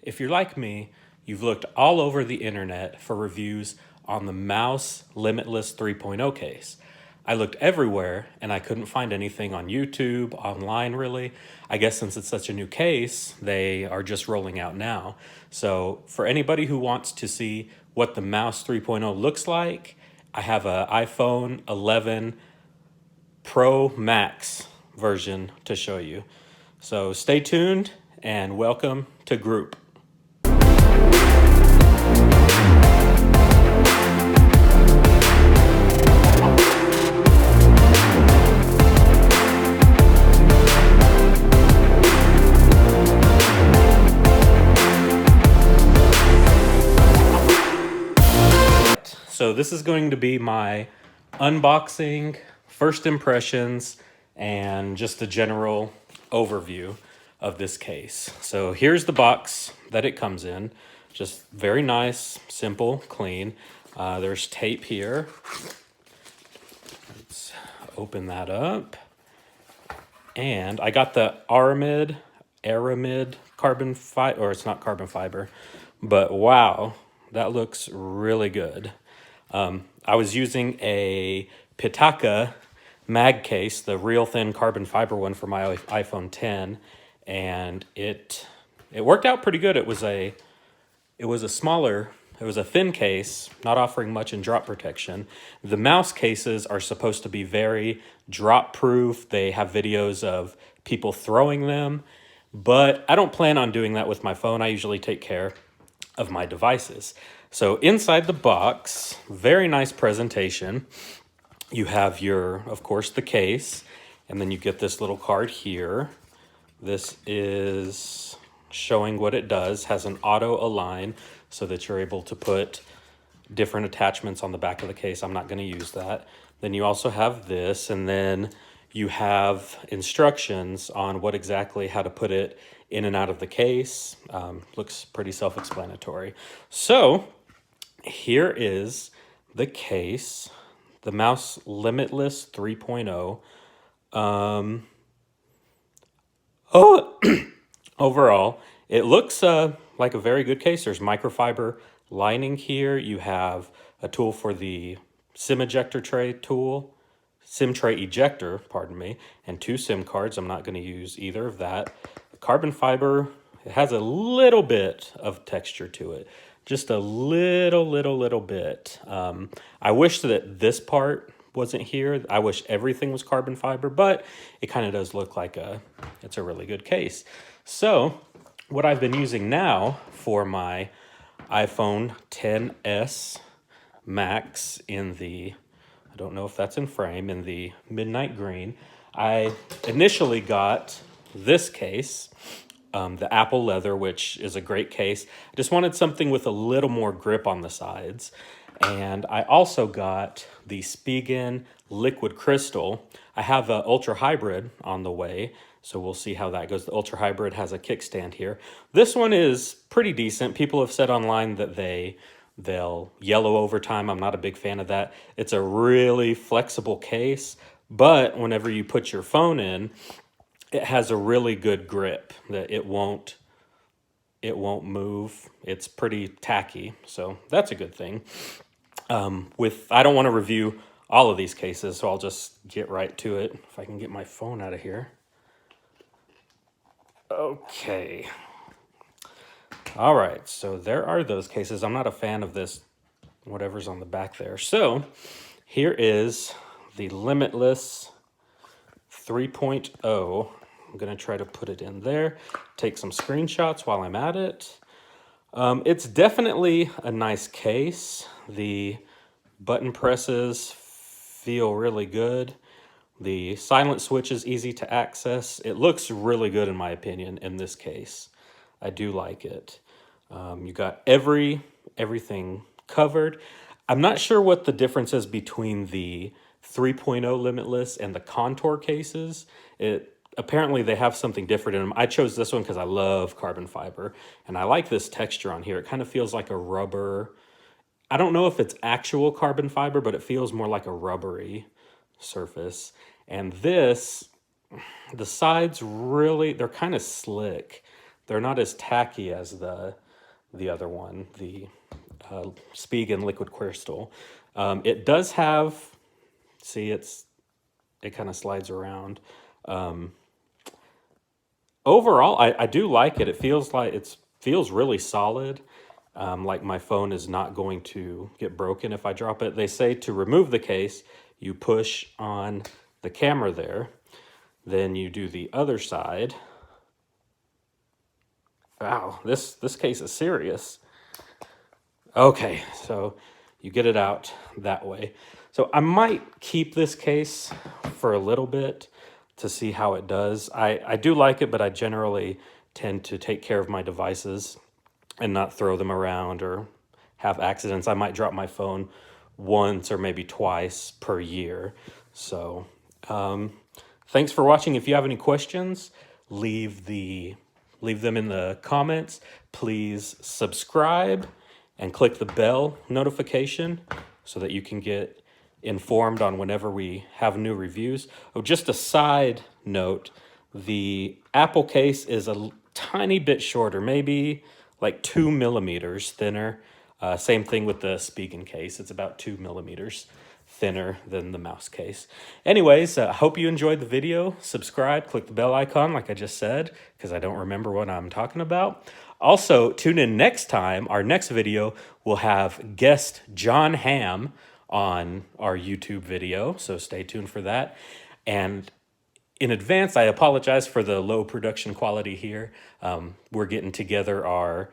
If you're like me, you've looked all over the internet for reviews on the Mous Limitless 3.0 case. I looked everywhere and I couldn't find anything on YouTube, online really. I guess since it's such a new case, they are just rolling out now. So for anybody who wants to see what the Mous 3.0 looks like, I have an iPhone 11 Pro Max version to show you. So stay tuned and welcome to Group. So this is going to be my unboxing, first impressions, and just a general overview of this case. So here's the box that it comes in. Just very nice, simple, clean. There's tape here. Let's open that up. And I got the Aramid carbon fiber, or it's not carbon fiber, but wow, that looks really good. I was using a Pitaka mag case, the real thin carbon fiber one for my iPhone 10, and it worked out pretty good. It was a thin case, not offering much in drop protection. The mouse cases are supposed to be very drop proof. They have videos of people throwing them, but I don't plan on doing that with my phone. I usually take care of my devices. So inside the box, very nice presentation. You have of course, the case, and then you get this little card here. This is showing what it does, has an auto align so that you're able to put different attachments on the back of the case. I'm not going to use that. Then you also have this, and then you have instructions on how to put it in and out of the case. Looks pretty self-explanatory. So here is the case, the Mous Limitless 3.0. Overall, it looks like a very good case. There's microfiber lining here. You have a tool for the SIM tray ejector, pardon me, and 2 SIM cards. I'm not going to use either of that. Carbon fiber, it has a little bit of texture to it. Just a little bit. I wish that this part wasn't here. I wish everything was carbon fiber, but it kind of does look like it's a really good case. So what I've been using now for my iPhone 10s Max I don't know if that's in frame, in the midnight green. I initially got this case, the apple leather, which is a great case. I just wanted something with a little more grip on the sides. And I also got the Spigen liquid crystal. I have an ultra hybrid on the way, so we'll see how that goes. The ultra hybrid has a kickstand here. This one is pretty decent. People have said online that they'll yellow over time. I'm not a big fan of that. It's a really flexible case, but whenever you put your phone in, it has a really good grip that it won't move. It's pretty tacky, so that's a good thing. I don't want to review all of these cases, so I'll just get right to it. If I can get my phone out of here. Okay. All right, so there are those cases. I'm not a fan of this, whatever's on the back there. So here is the Limitless 3.0. I'm going to try to put it in there, take some screenshots while I'm at it. It's definitely a nice case. The button presses feel really good. The silent switch is easy to access. It looks really good in my opinion in this case. I do like it. You got everything covered. I'm not sure what the difference is between the 3.0 Limitless and the Contour cases. Apparently they have something different in them. I chose this one because I love carbon fiber, and I like this texture on here. It kind of feels like a rubber. I don't know if it's actual carbon fiber, but it feels more like a rubbery surface. And this, the sides really, they're kind of slick. they're not as tacky as the other one, the Spigen liquid crystal. It does have, see, it kind of slides around. Overall, I do like it. It feels like feels really solid. Like my phone is not going to get broken if I drop it. They say to remove the case, you push on the camera there, then you do the other side. Wow, this case is serious. Okay, so you get it out that way. So I might keep this case for a little bit to see how it does. I do like it, but I generally tend to take care of my devices and not throw them around or have accidents. I might drop my phone once or maybe twice per year. So thanks for watching. If you have any questions, leave them in the comments. Please subscribe and click the bell notification so that you can get informed on whenever we have new reviews. Oh, just a side note, the Apple case is a tiny bit shorter, maybe like 2 millimeters thinner. Same thing with the Spigen case. It's about 2 millimeters thinner than the mouse case. Anyways, I hope you enjoyed the video. Subscribe, click the bell icon like I just said, because I don't remember what I'm talking about. Also, tune in next time. Our next video will have guest John Hamm on our YouTube video, so stay tuned for that. And in advance, I apologize for the low production quality here. We're getting together our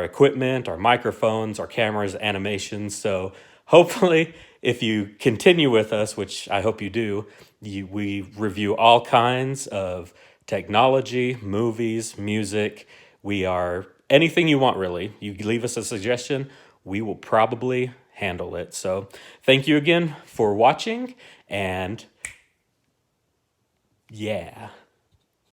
equipment, our microphones, our cameras, animations. So hopefully, if you continue with us, which I hope you do, we review all kinds of technology, movies, music. We are anything you want, really. You leave us a suggestion, we will probably handle it. So thank you again for watching, and yeah.